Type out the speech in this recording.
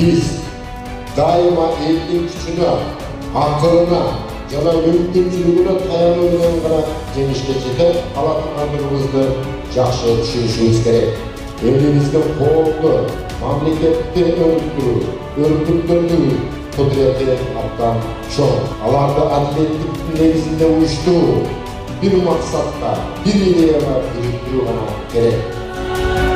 Biz daima elin gücüne, akılına, jana mümkünçülüğüne tayanılgan gana jеңишке жетip алатындыгыбызды жакшы түшүнүшүбүз керек. Элибиздин коомду, мамлекетти өнүктүрүү, өркүндөрүү кудурети абдан чоң. Аларды адилеттиктин негизинде уюштуруу, бир максатка, бир идеяга бириктирүү гана керек.